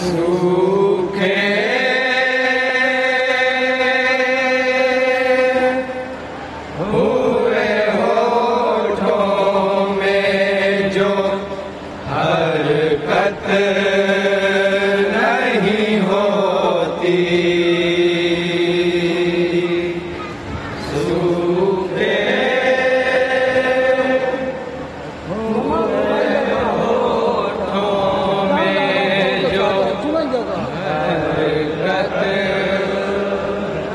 सूखे हुए होठों में जो हरकत नहीं होती, सूखे हुए होठों में जो हरकत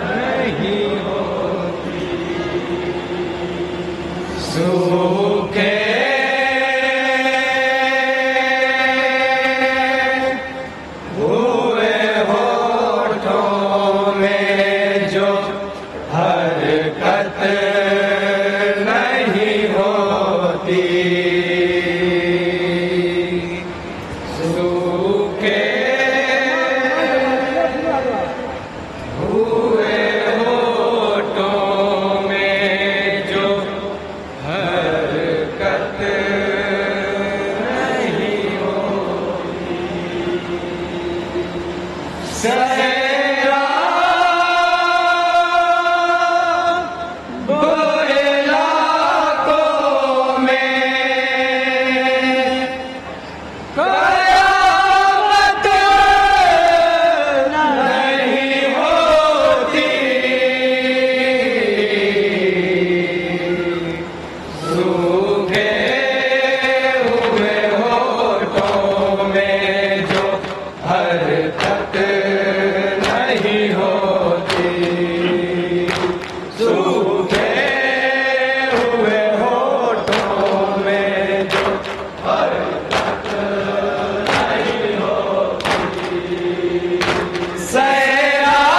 नहीं होती, सूखे हुए होठों में जो हरकत नहीं होती, सूखे हुए होठों में जो हरकत नहीं होती, सहरा बुरे इलाकों में कयामत नहीं होती, सूखे हुए होठों में जो हरकत नहीं होती, सूखे हुए होठों में जो हरकत नहीं होती, सैराब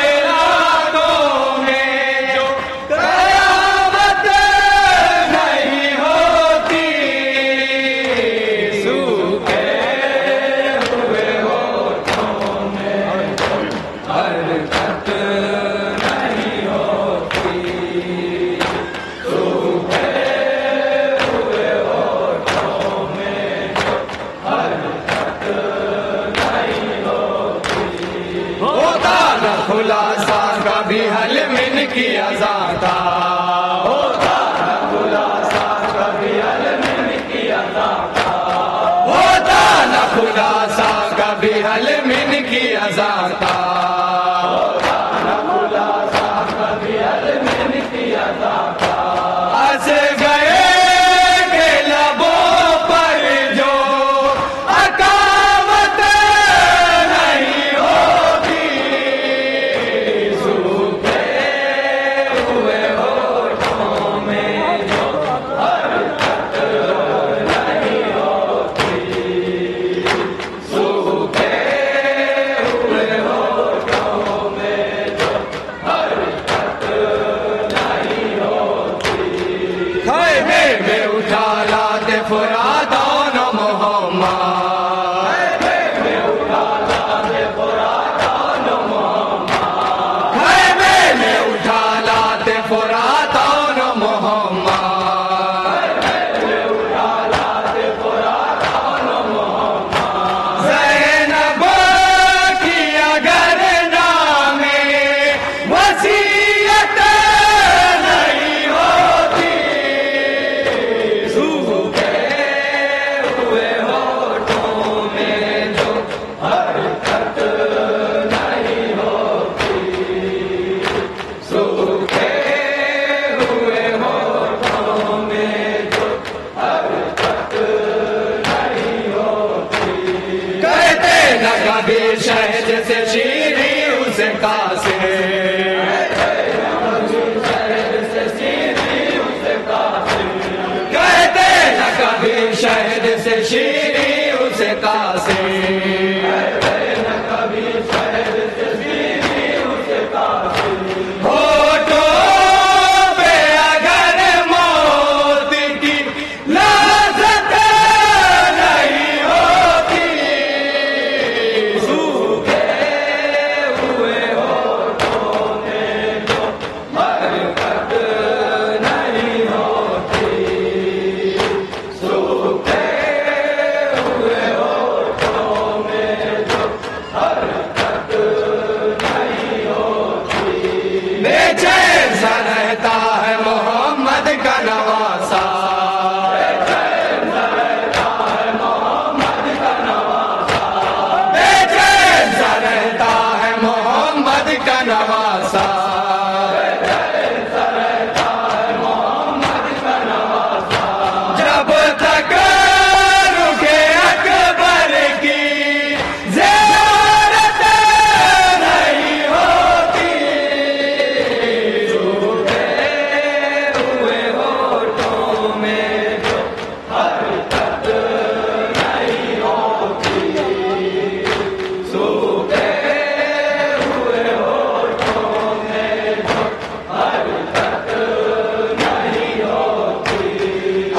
इलाकों में जो कयामत नहीं होती, सूखे हुए होठों में जो हरकत नहीं होती, सूखे हुए होठों में जो हरकत नहीं होती, होता न खुलासा कभी हलमिन किया जाता, होता न खुलासा कभी हलमिन किया जाता, होता न खुलासा कभी हलमिन किया जाता, होता न खुलासा कभी हलमिन किया जाता, हंस गए के लबों पर जो अकामत नहीं होती, सूखे हुए होठों में जो हरकत नहीं होती, सूखे हुए होठों में जो हरकत नहीं होती, खैमे में उठा लाते फुरादान मोहम्मद, खैमे में उठा लाते फुरादान मोहम्मद, खैमे में उठा लाते फुरादान मोहम्मद, खैमे में उठा लाते फुरादान मोहम्मद, ज़ैनब की अगर नामे वसीयत नहीं होती, सूखे हुए होठों में जो हरकत नहीं होती, सूखे हुए होठों में जो हरकत नहीं होती, कहते न कभी शहद से शीरी उसे कासे, कहते न कभी शहद से शीरी उसे कासे, कहते न कभी शहद से शीरी उसे कासे, होठों पे अगर मौत की लज़्ज़त नहीं होती, सूखे हुए होठों में जो हरकत नहीं होती, सूखे हुए होठों नवासा, जब तक रुके अकबर की ज़ियारत नहीं होती, सूखे हुए होठों में जो हरकत नहीं होती, सूखे हुए होठों में जो हरकत नहीं होती।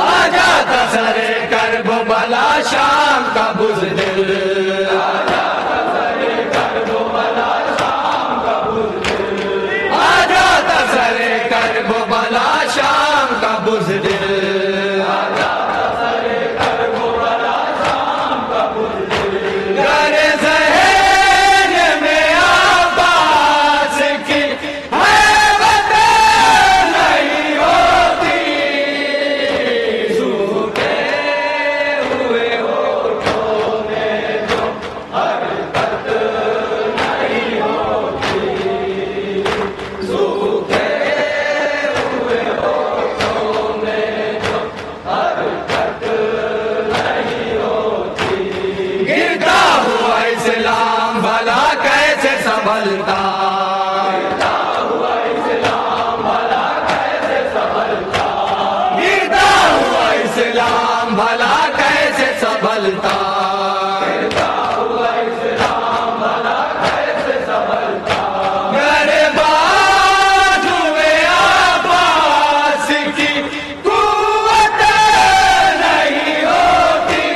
आ जाता सरे कर्ब बला शाम का बुज़दिल, आ जाता सरे कर्ब बला शाम का बुज़दिल, आ जाता सरे कर्ब बला शाम का बुज़दिल, आ जाता सरे कर्ब बला शाम का बुज़दिल। घर ज़हन में अब्बास की हैबत नहीं होती, सूखे हुए होठों में जो हरकत नहीं होती, सूखे हुए होठों में जो हरकत नहीं होती। गिरता हुआ इस्लाम भला कैसे संभलता, गिरता हुआ इस्लाम भला कैसे संभलता, गिरता हुआ इस्लाम भला कैसे संभलता, गिरता हुआ इस्लाम भला कैसे संभलता। मेरे बाजू में अब्बास की कुव्वत नहीं होती,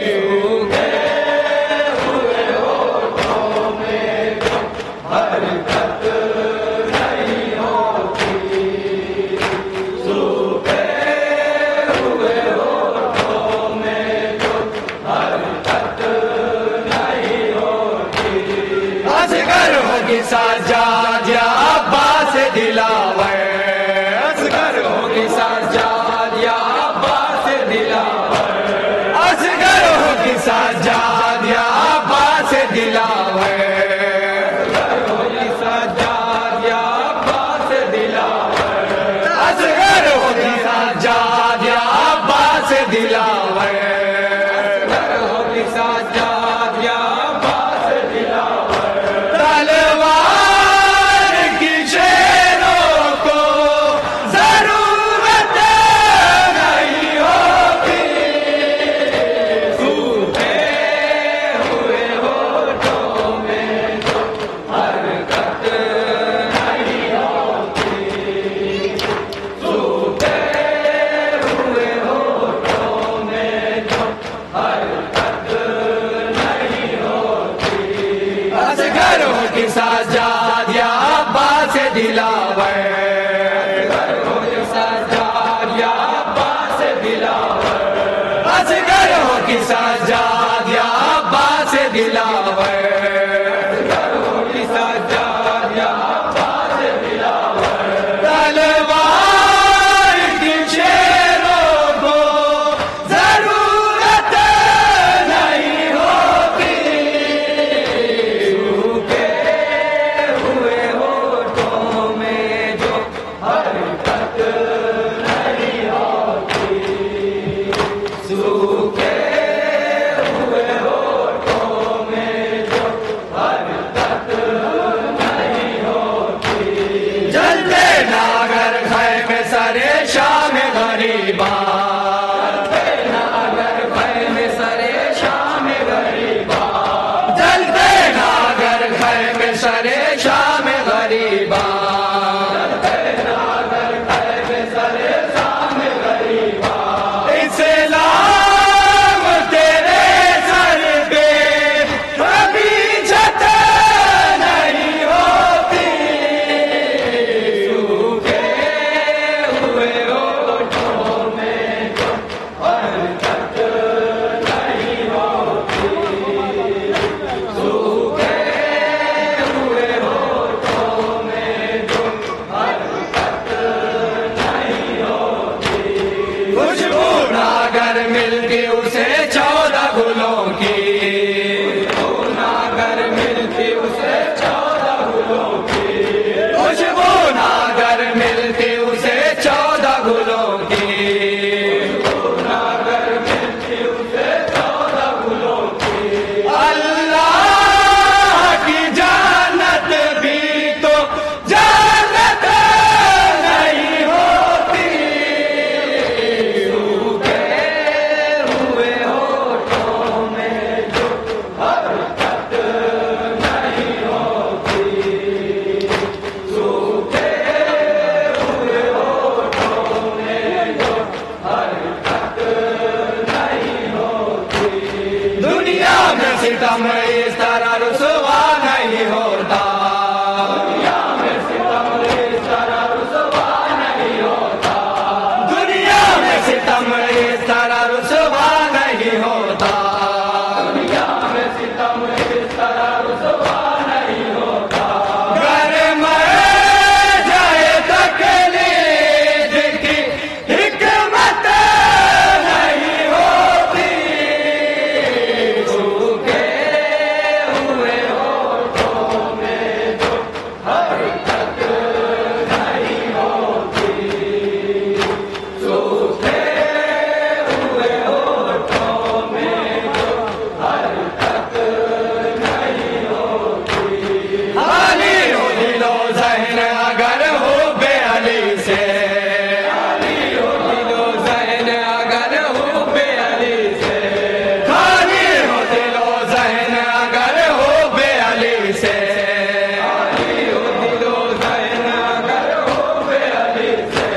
सूखे हुए होठों में जो हरकत नहीं होती, सूखे हुए होठों में जो हरकत नहीं होती। असगर होगी साजाद या अब्बास दिलावर, असगर होगी साजाद या अब्बास दिलावर, असगर होगी साजाद या अब्बास दिलावर, असगर होगी साजाद या अब्बास दिलावर, असगर होगी साजाद या अब्बास दिलावर, असगर होगी साजाद या अब्बास दिलावर। तलवार की शेरों को जरूरत नहीं होती, सूखे हुए होठों में जो हरकत नहीं होती, सूखे हुए होठों में जो हरकत नहीं होती। असगर होगी साजाद या अब्बास दिलावर, असगर होगी साजाद या अब्बास दिलावर, असगर होगी साजाद या अब्बास दिलावर, असगर होगी साजाद या अब्बास दिलावर। तलवार की शेरों को जरूरत नहीं होती, सूखे हुए होठों में जो हरकत नहीं होती, सूखे सितम इस तरह रुसवा नहीं होता, दुनिया में सितम इस तरह रुसवा नहीं होता, दुनिया में सितम इस तरह रुसवा नहीं होता, दुनिया में सितम इस तरह रुसवा नहीं होता। घर में जाए तकलीफ की हिकमत नहीं होती, सूखे हुए होठों में जो हरकत नहीं होती, सूखे हुए होठों में जो हरकत नहीं होती। हाली हो दिलो ज़हन अगर हो बेअली से, हाली हो दिलो ज़हन अगर हो बेअली से, खाली हो दिलो ज़हन अगर हो बेअली से, खाली हो दिलो ज़हन अगर हो बेअली से।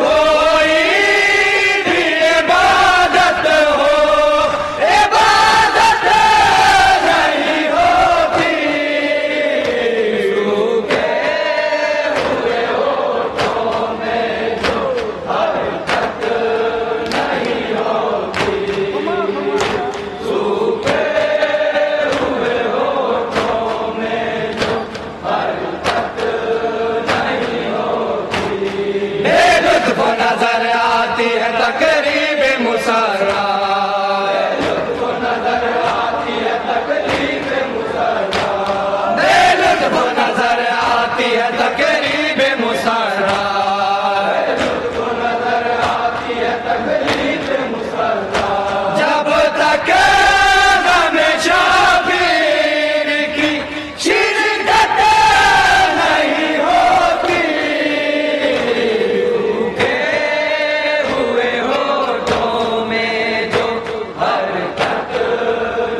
कोई भी इबादत हो, इबादत नहीं होती, सूखे हुए होठों में जो हरकत नहीं होती, सूखे हुए होठों में जो हरकत नहीं होती। बेलुत्फ नजर आती है तकरीब मुसर्रा, बेलुत्फ नजर आती है तकरीब मुसर्रा, बेलुत्फ नजर आती है तकरीब मुसर्रा, बेलुत्फ नजर आती है तकरीब मुसर्रा। जब तक गम शाबीर की शिरकत नहीं होती, सूखे हुए होठों में जो हरकत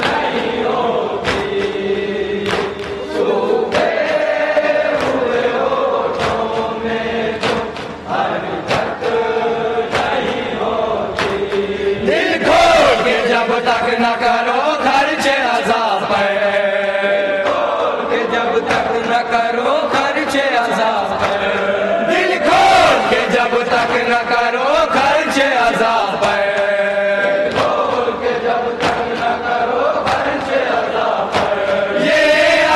नहीं होती, सूखे हुए होठों में जो हरकत नहीं होती। दिल खोल के जब तक न करो खर्चे अज़ा पर, खोल के जब तक न करो खर्चे अज़ा पर, दिल खोल के जब तक न करो खर्चे अज़ा पर, खोल के जब तक न करो खर्चे अज़ा पर। ये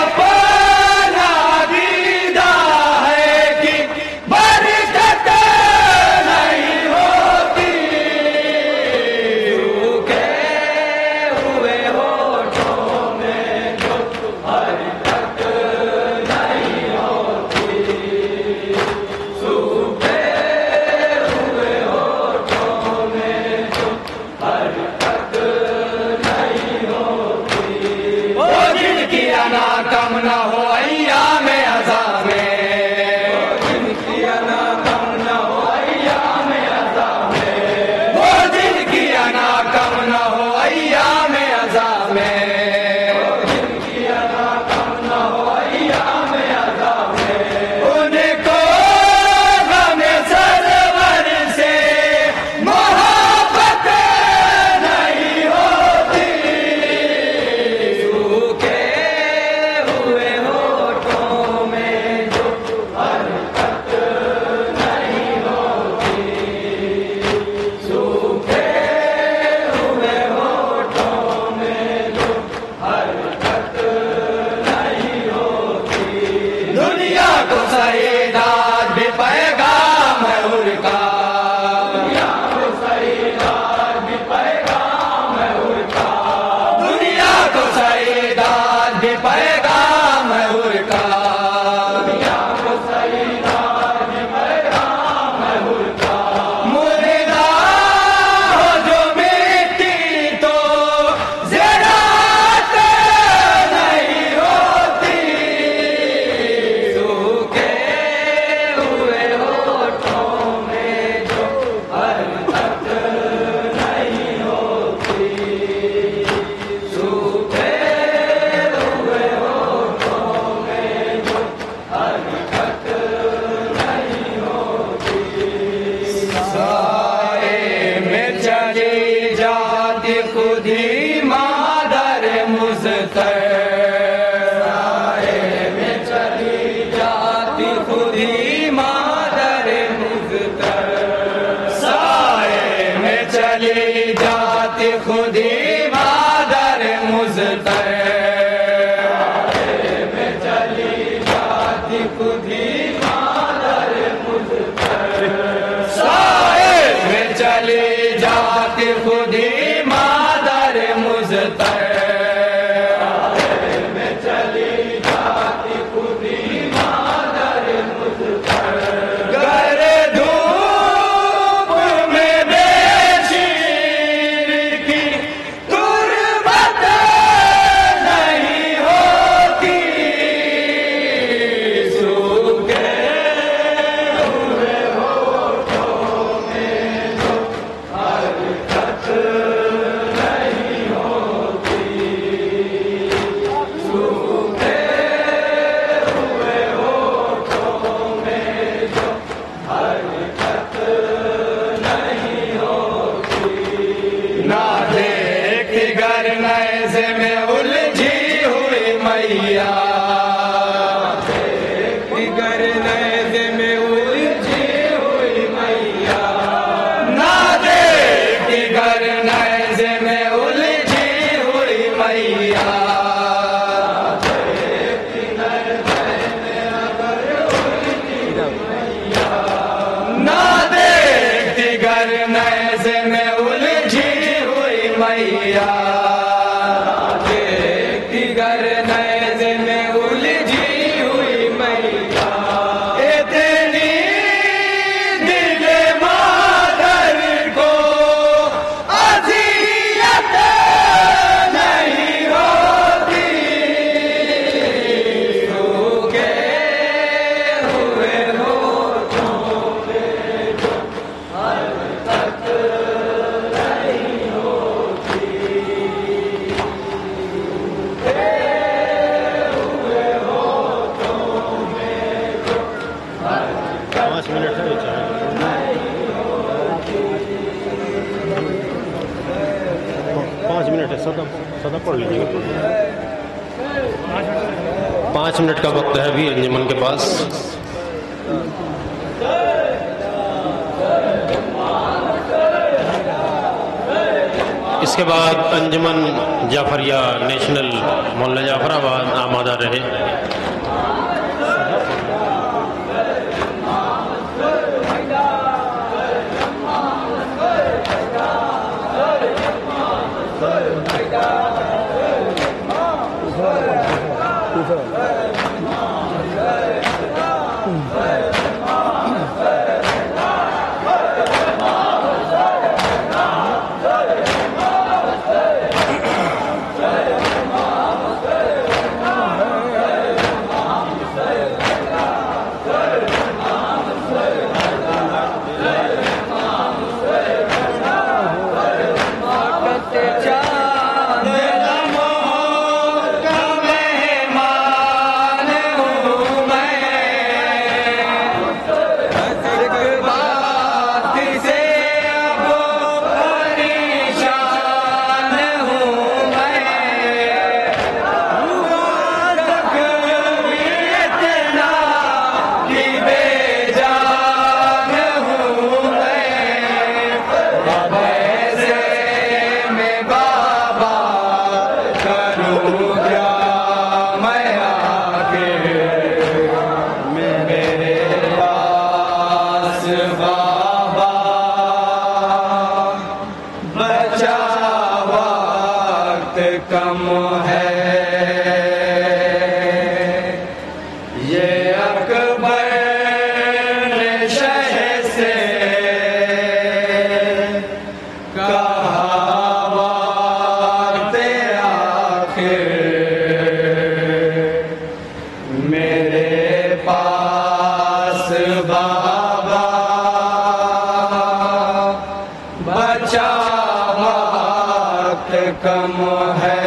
अपना दीदा है कि बरकत नहीं होती, सूखे हुए होठों में जो हरकत नहीं होती, सूखे हुए होठों में जो हरकत नहीं होती। वो जिनकी अना कम न हो अय्याम अज़ा में, वो जिनकी अना कम न हो अय्याम अज़ा में, वो जिनकी अना कम न हो अय्याम अज़ा में, वो जिनकी अना कम न हो अय्याम अज़ा में, उनको गम सरवर से मोहब्बत नहीं होती, सूखे हुए मुझतर में चली जाती खुदी मादर मुझतर गर धूप में बेशीर की तुरबत नहीं होती सूखे हुए होठों में जो हरकत नहीं होती सूखे हुए होठों में जो हरकत नहीं होती ना देखी गर नैज़े में उलझी हुई मैया देखी गर नैज़े में उलझी हुई मैया ना देखी गर नैज़े में उलझी हुई मैया ना देखती गर नैज़े में उलझी हुई मैया देखती गर नैज़े में उलझी हुई मैया इतनी दिल मादर को अज़ियत नहीं होती सूखे हुए होठों में जो हरकत नहीं होती सूखे हुए होठों में जो हरकत 5 मिनट है नहीं होती 5 मिनट है सदा सदा पढ़ लीजिएगा 5 मिनट का वक्त है अभी अंजुमन के पास इसके बाद अंजुमन जाफरिया नेशनल मोहल्ला जाफराबाद आमादा रहे चांद लम्हों का मेहमान हूँ मैं एक बात से अब परेशान हूँ मैं तक भी इतना कि बेजान हूँ मैं ऐसे में बाबा करूँ क्या मैं आखिर मेरे पास बाबा बचा वक्त कम है ये अकबर ने शह से कहा वक्त आखिर मेरे पास बाबा बचा वक्त कम है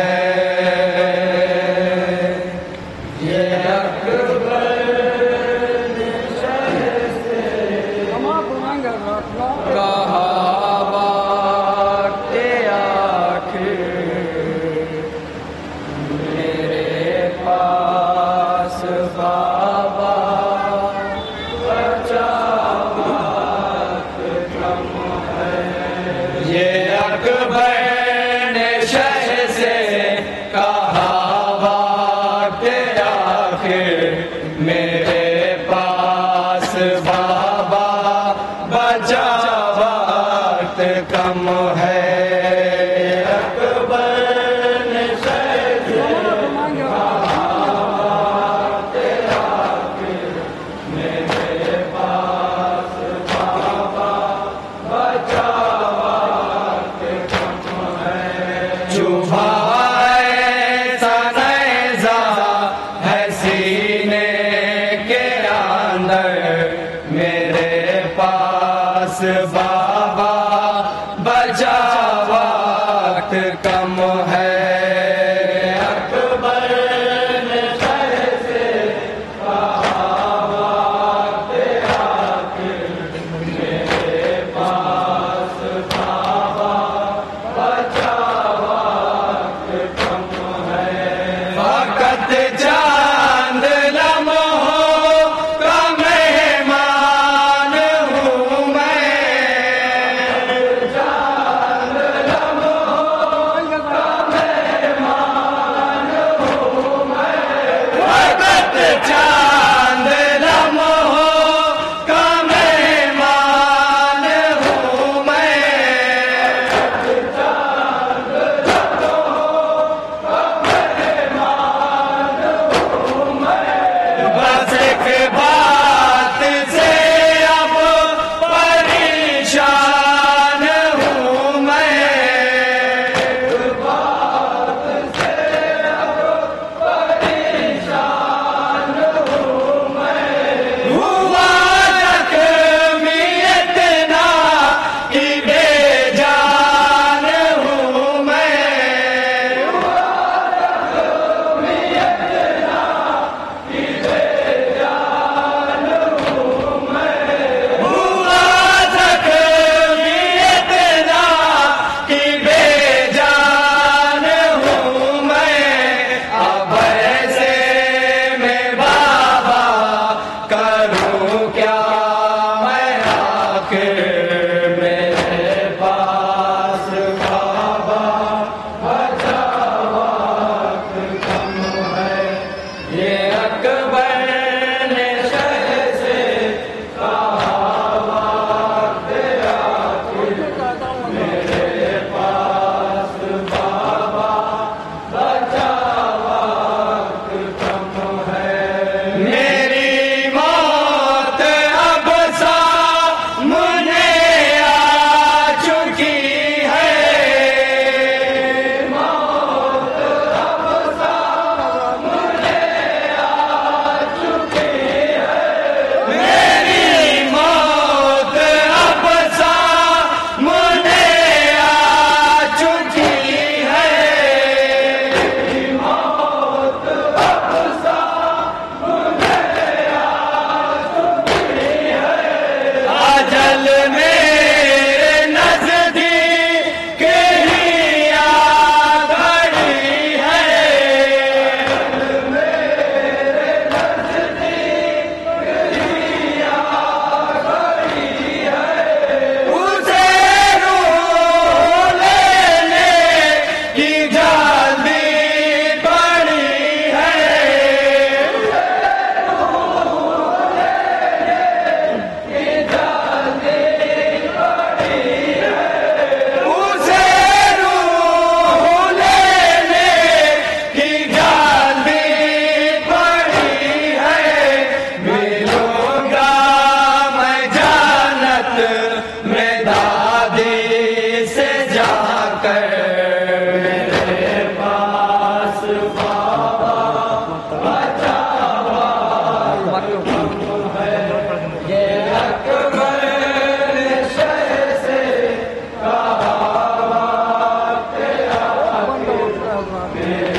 में